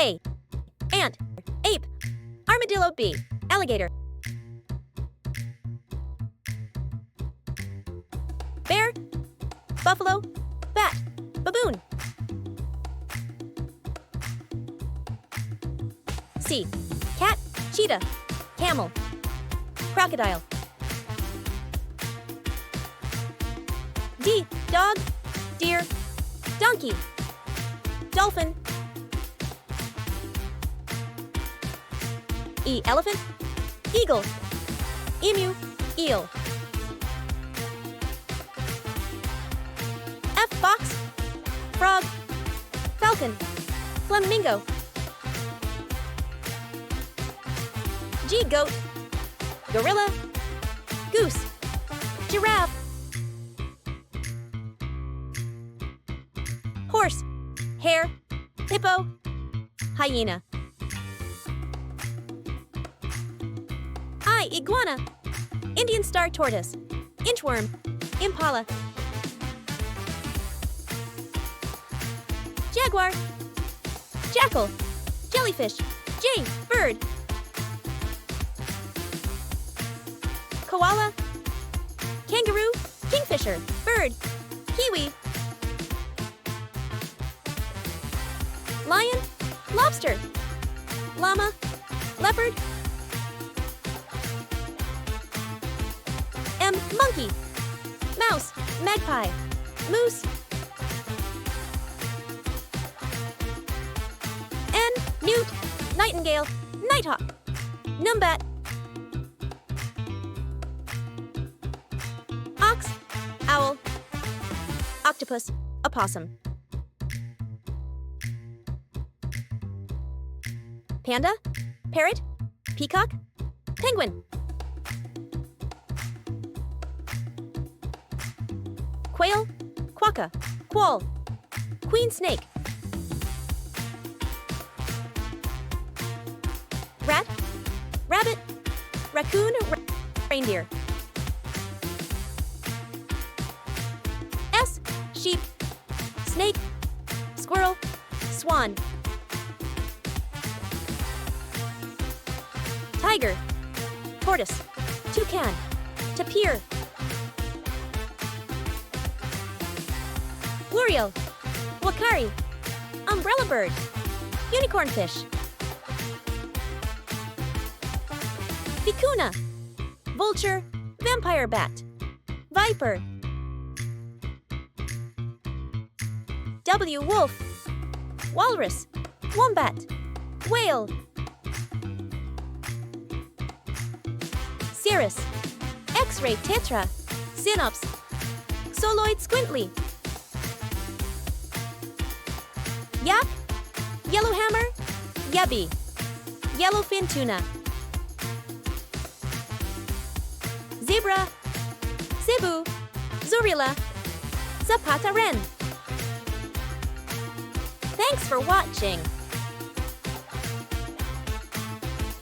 A. Ant. Ape. Armadillo. B. Alligator. Bear. Buffalo. Bat. Baboon. C. Cat. Cheetah. Camel. Crocodile. D. Dog. Deer. Donkey. Dolphin. E. Elephant. Eagle. Emu. Eel. F. Fox. Frog. Falcon. Flamingo. G. Goat. Gorilla. Goose. Giraffe. Horse. Hare. Hippo. Hyena. I. Iguana. Indian star tortoise. Inchworm. Impala. Jaguar. Jackal. Jellyfish. J. Bird. Koala. Kangaroo. Kingfisher. Bird. Kiwi. Lion. Lobster. Llama. Leopard. M. Monkey. Mouse. Magpie. Moose. N. Newt. Nightingale. Nighthawk. Numbat. Ox. Owl. Octopus. Opossum. Panda. Parrot. Peacock. Penguin. Quail. Quokka. Quoll. Queen snake. Rat. Rabbit. Raccoon. Reindeer. S. Sheep. Snake. Squirrel. Swan. Tiger. Tortoise. Toucan. Tapir. Luriel. Wakari. Umbrella bird. Unicorn fish. Vicuna. Vulture. Vampire bat. Viper. W. Wolf. Walrus. Wombat. Whale. Cirrus. X-ray tetra. Synops. Soloid squintly. Yak. Yellowhammer. Yabby. Yellowfin tuna. Zebra. Zebu. Zurila. Zapata wren. Thanks for watching.